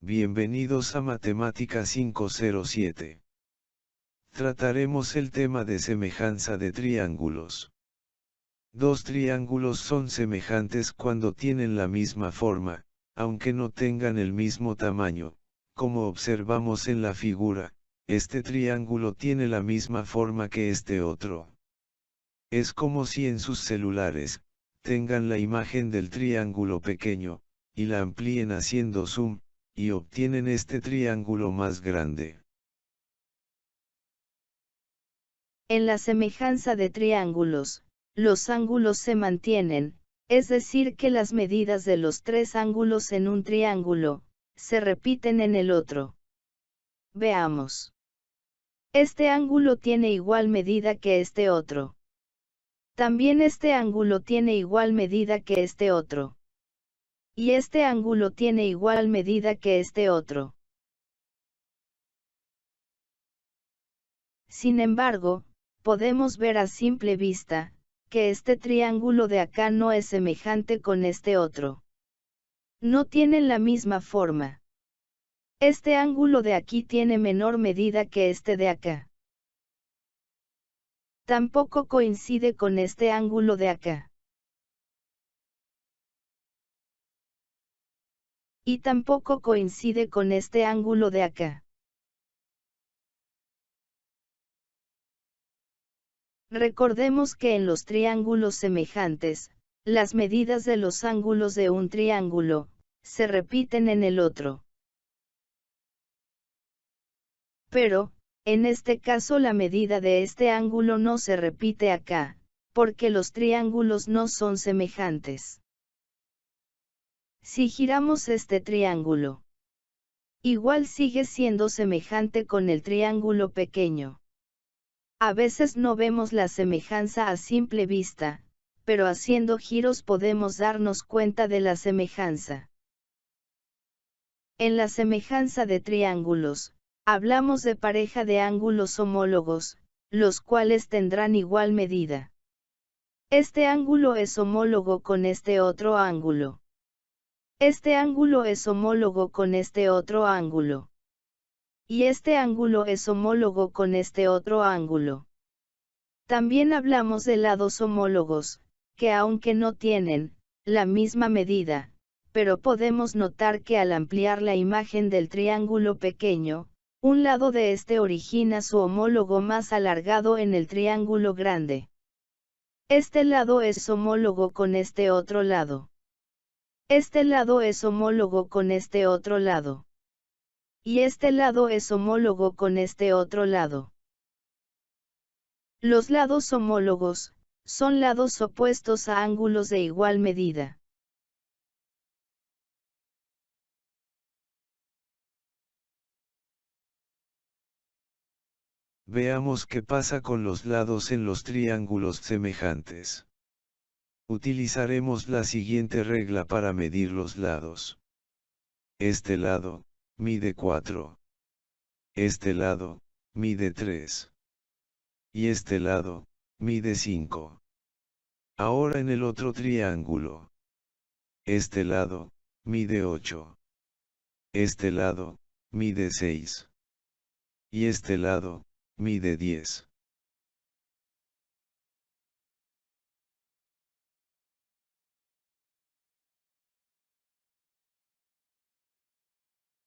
Bienvenidos a Matemática 507. Trataremos el tema de semejanza de triángulos. Dos triángulos son semejantes cuando tienen la misma forma, aunque no tengan el mismo tamaño. Como observamos en la figura, este triángulo tiene la misma forma que este otro. Es como si en sus celulares, tengan la imagen del triángulo pequeño, y la amplíen haciendo zoom, y obtienen este triángulo más grande. En la semejanza de triángulos, los ángulos se mantienen, es decir que las medidas de los tres ángulos en un triángulo, se repiten en el otro. Veamos. Este ángulo tiene igual medida que este otro. También este ángulo tiene igual medida que este otro. Y este ángulo tiene igual medida que este otro. Sin embargo, podemos ver a simple vista, que este triángulo de acá no es semejante con este otro. No tienen la misma forma. Este ángulo de aquí tiene menor medida que este de acá. Tampoco coincide con este ángulo de acá. Y tampoco coincide con este ángulo de acá. Recordemos que en los triángulos semejantes, las medidas de los ángulos de un triángulo, se repiten en el otro. Pero, en este caso la medida de este ángulo no se repite acá, porque los triángulos no son semejantes. Si giramos este triángulo, igual sigue siendo semejante con el triángulo pequeño. A veces no vemos la semejanza a simple vista, pero haciendo giros podemos darnos cuenta de la semejanza. En la semejanza de triángulos, hablamos de pareja de ángulos homólogos, los cuales tendrán igual medida. Este ángulo es homólogo con este otro ángulo. Este ángulo es homólogo con este otro ángulo. Y este ángulo es homólogo con este otro ángulo. También hablamos de lados homólogos, que aunque no tienen la misma medida, pero podemos notar que al ampliar la imagen del triángulo pequeño, un lado de este origina su homólogo más alargado en el triángulo grande. Este lado es homólogo con este otro lado. Este lado es homólogo con este otro lado. Y este lado es homólogo con este otro lado. Los lados homólogos son lados opuestos a ángulos de igual medida. Veamos qué pasa con los lados en los triángulos semejantes. Utilizaremos la siguiente regla para medir los lados. Este lado, mide 4. Este lado, mide 3. Y este lado, mide 5. Ahora en el otro triángulo. Este lado, mide 8. Este lado, mide 6. Y este lado, mide 10.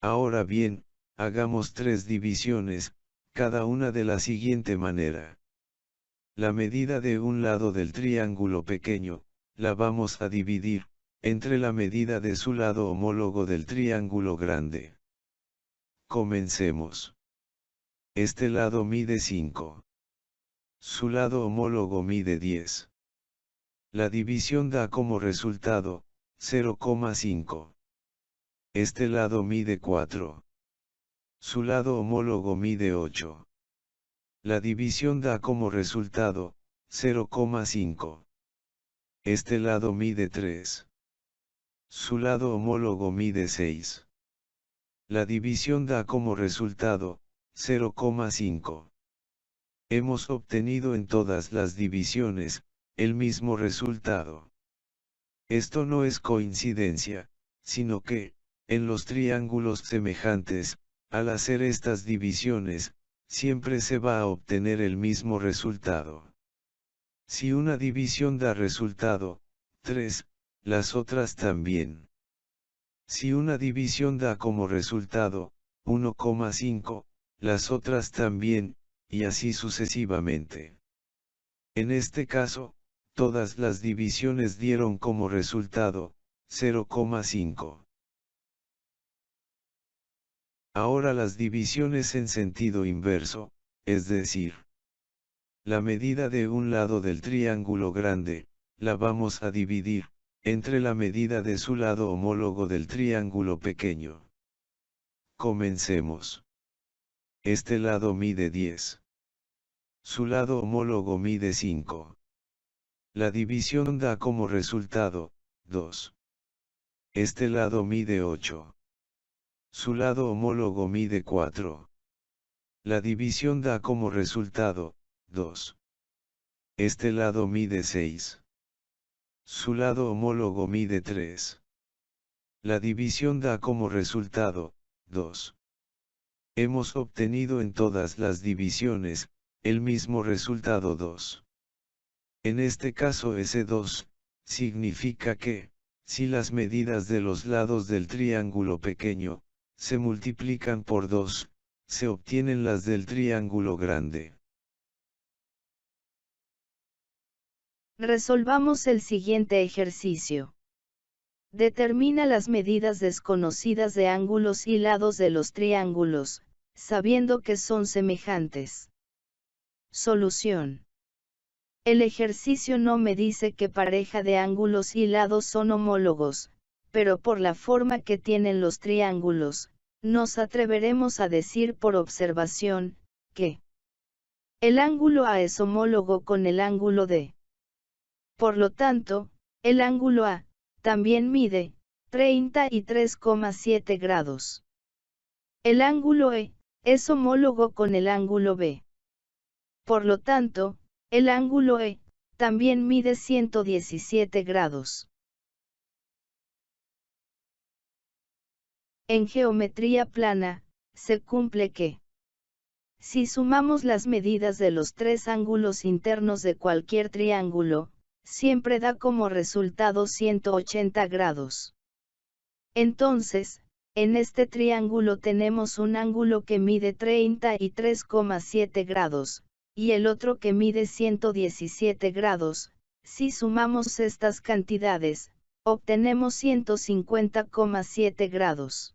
Ahora bien, hagamos tres divisiones, cada una de la siguiente manera. La medida de un lado del triángulo pequeño, la vamos a dividir, entre la medida de su lado homólogo del triángulo grande. Comencemos. Este lado mide 5. Su lado homólogo mide 10. La división da como resultado, 0,5. Este lado mide 4. Su lado homólogo mide 8. La división da como resultado, 0,5. Este lado mide 3. Su lado homólogo mide 6. La división da como resultado, 0,5. Hemos obtenido en todas las divisiones, el mismo resultado. Esto no es coincidencia, sino que, En los triángulos semejantes, al hacer estas divisiones, siempre se va a obtener el mismo resultado. Si una división da resultado 3, las otras también. Si una división da como resultado 1,5, las otras también, y así sucesivamente. En este caso, todas las divisiones dieron como resultado 0,5. Ahora las divisiones en sentido inverso, es decir, la medida de un lado del triángulo grande, la vamos a dividir, entre la medida de su lado homólogo del triángulo pequeño. Comencemos. Este lado mide 10. Su lado homólogo mide 5. La división da como resultado, 2. Este lado mide 8. Su lado homólogo mide 4. La división da como resultado, 2. Este lado mide 6. Su lado homólogo mide 3. La división da como resultado, 2. Hemos obtenido en todas las divisiones, el mismo resultado 2. En este caso ese 2, significa que, si las medidas de los lados del triángulo pequeño, se multiplican por 2, se obtienen las del triángulo grande. Resolvamos el siguiente ejercicio. Determina las medidas desconocidas de ángulos y lados de los triángulos, sabiendo que son semejantes. Solución. El ejercicio no me dice qué pareja de ángulos y lados son homólogos, pero por la forma que tienen los triángulos, nos atreveremos a decir por observación, que el ángulo A es homólogo con el ángulo D. Por lo tanto, el ángulo A también mide 33,7 grados. El ángulo E es homólogo con el ángulo B. Por lo tanto, el ángulo E también mide 117 grados. En geometría plana, se cumple que, si sumamos las medidas de los tres ángulos internos de cualquier triángulo, siempre da como resultado 180 grados. Entonces, en este triángulo tenemos un ángulo que mide 33,7 grados, y el otro que mide 117 grados. Si sumamos estas cantidades, obtenemos 150,7 grados.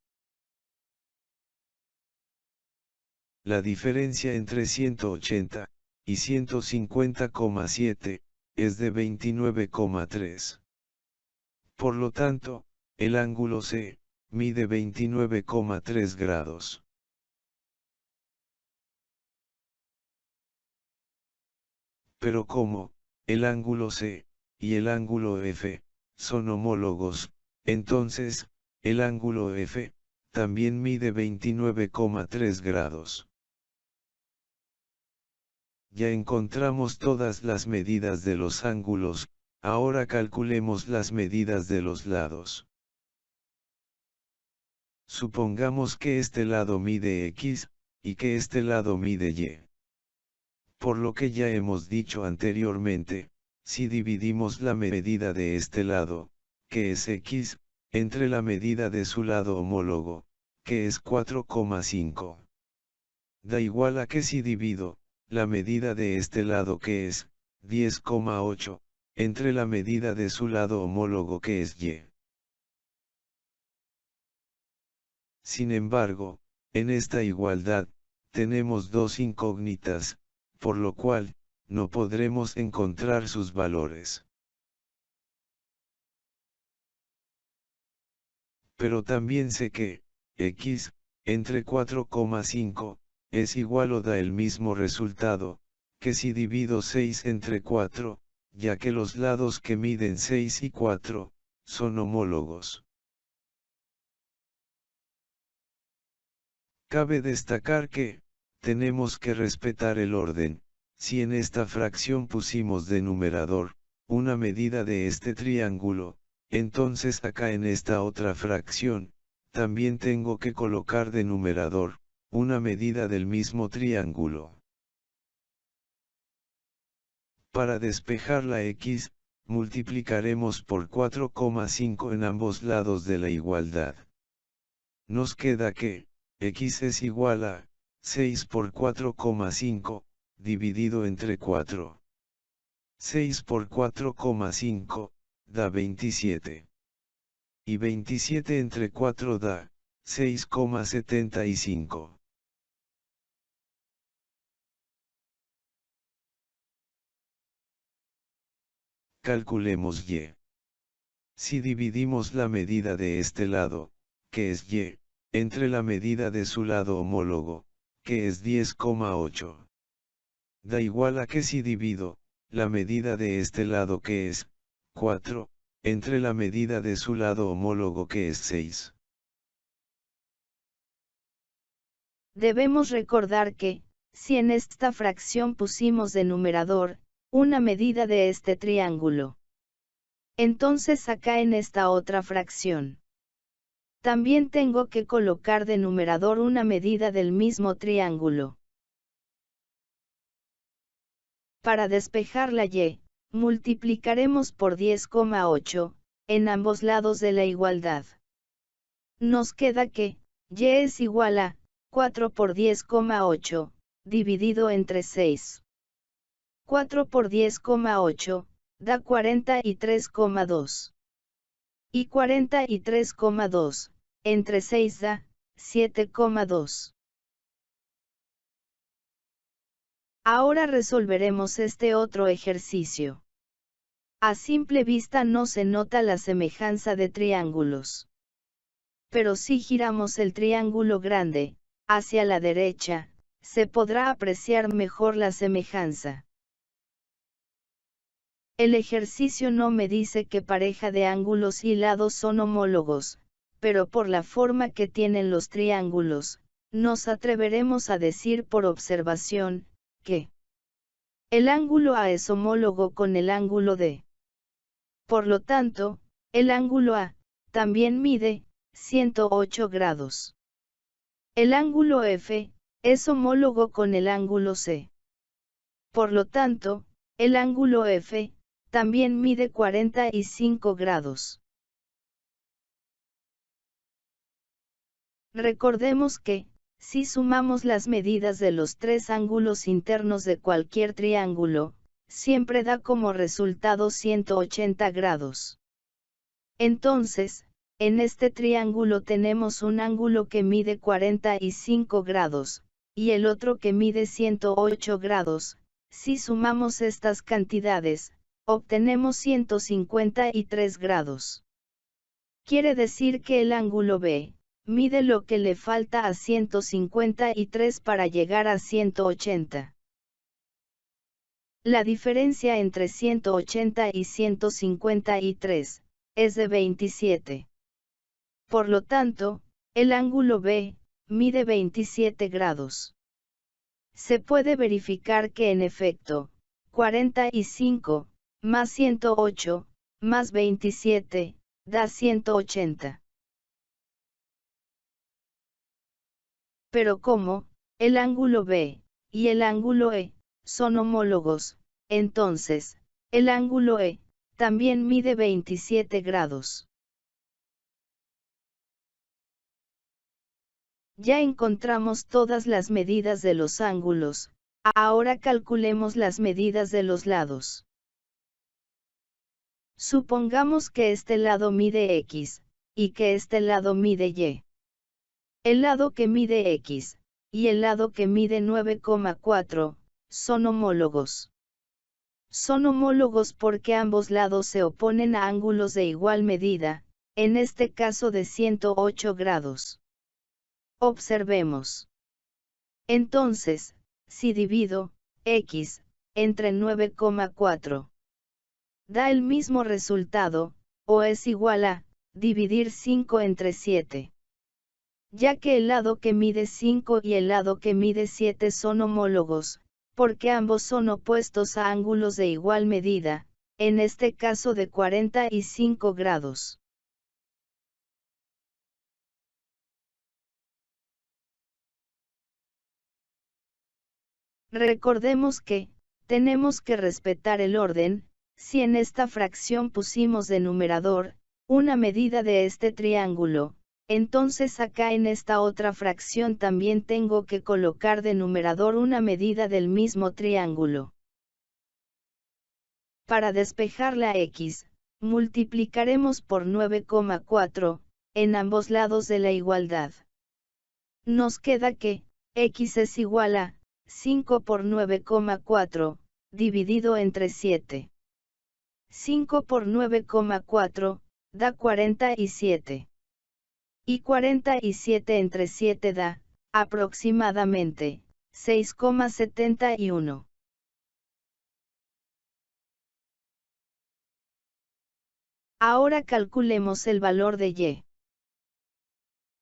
La diferencia entre 180 y 150,7 es de 29,3. Por lo tanto, el ángulo C mide 29,3 grados. Pero como el ángulo C y el ángulo F son homólogos, entonces el ángulo F también mide 29,3 grados. Ya encontramos todas las medidas de los ángulos, ahora calculemos las medidas de los lados. Supongamos que este lado mide X, y que este lado mide Y. Por lo que ya hemos dicho anteriormente, si dividimos la medida de este lado, que es X, entre la medida de su lado homólogo, que es 4,5. Da igual a que si divido la medida de este lado que es 10,8, entre la medida de su lado homólogo que es Y. Sin embargo, en esta igualdad, tenemos dos incógnitas, por lo cual, no podremos encontrar sus valores. Pero también sé que, X, entre 4,5, es igual o da el mismo resultado, que si divido 6 entre 4, ya que los lados que miden 6 y 4, son homólogos. Cabe destacar que, tenemos que respetar el orden. Si en esta fracción pusimos de numerador, una medida de este triángulo, entonces acá en esta otra fracción, también tengo que colocar de numerador, una medida del mismo triángulo. Para despejar la x, multiplicaremos por 4,5 en ambos lados de la igualdad. Nos queda que, x es igual a, 6 por 4,5, dividido entre 4. 6 por 4,5, da 27. Y 27 entre 4 da, 6,75. Calculemos y. Si dividimos la medida de este lado, que es y, entre la medida de su lado homólogo, que es 10,8. Da igual a que si divido, la medida de este lado que es, 4, entre la medida de su lado homólogo que es 6. Debemos recordar que, si en esta fracción pusimos de numerador, una medida de este triángulo, entonces acá en esta otra fracción, también tengo que colocar de numerador una medida del mismo triángulo. Para despejar la y, multiplicaremos por 10,8, en ambos lados de la igualdad. Nos queda que, y es igual a, 4 por 10,8, dividido entre 6. 4 por 10,8, da 43,2. Y 43,2, entre 6 da, 7,2. Ahora resolveremos este otro ejercicio. A simple vista no se nota la semejanza de triángulos. Pero si giramos el triángulo grande, hacia la derecha, se podrá apreciar mejor la semejanza. El ejercicio no me dice qué pareja de ángulos y lados son homólogos, pero por la forma que tienen los triángulos, nos atreveremos a decir por observación, que el ángulo A es homólogo con el ángulo D. Por lo tanto, el ángulo A, también mide, 108 grados. El ángulo F, es homólogo con el ángulo C. Por lo tanto, el ángulo F, también mide 45 grados. Recordemos que, si sumamos las medidas de los tres ángulos internos de cualquier triángulo, siempre da como resultado 180 grados. Entonces, en este triángulo tenemos un ángulo que mide 45 grados, y el otro que mide 108 grados. Si sumamos estas cantidades, obtenemos 153 grados. Quiere decir que el ángulo B, mide lo que le falta a 153 para llegar a 180. La diferencia entre 180 y 153, es de 27. Por lo tanto, el ángulo B, mide 27 grados. Se puede verificar que en efecto, 45, más 108, más 27, da 180. Pero como, el ángulo B, y el ángulo E, son homólogos, entonces, el ángulo E, también mide 27 grados. Ya encontramos todas las medidas de los ángulos, ahora calculemos las medidas de los lados. Supongamos que este lado mide X, y que este lado mide Y. El lado que mide X, y el lado que mide 9,4, son homólogos. Son homólogos porque ambos lados se oponen a ángulos de igual medida, en este caso de 108 grados. Observemos. Entonces, si divido, X, entre 9,4, da el mismo resultado, o es igual a, dividir 5 entre 7. Ya que el lado que mide 5 y el lado que mide 7 son homólogos, porque ambos son opuestos a ángulos de igual medida, en este caso de 45 grados. Recordemos que, tenemos que respetar el orden. Si en esta fracción pusimos de numerador, una medida de este triángulo, entonces acá en esta otra fracción también tengo que colocar de numerador una medida del mismo triángulo. Para despejar la x, multiplicaremos por 9,4, en ambos lados de la igualdad. Nos queda que, x es igual a, 5 por 9,4, dividido entre 7. 5 por 9,4, da 47. Y 47 entre 7 da, aproximadamente, 6,71. Ahora calculemos el valor de y.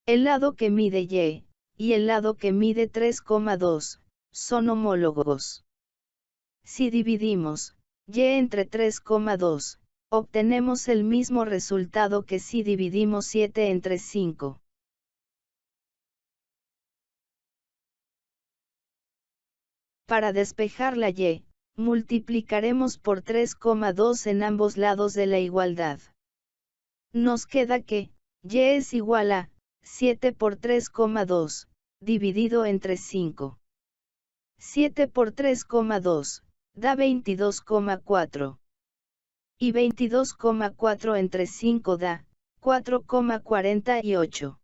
El lado que mide y el lado que mide 3,2, son homólogos. Si dividimos y entre 3,2, obtenemos el mismo resultado que si dividimos 7 entre 5. Para despejar la y, multiplicaremos por 3,2 en ambos lados de la igualdad. Nos queda que, y es igual a, 7 por 3,2, dividido entre 5. 7 por 3,2, da 22,4. Y 22,4 entre 5 da, 4,48.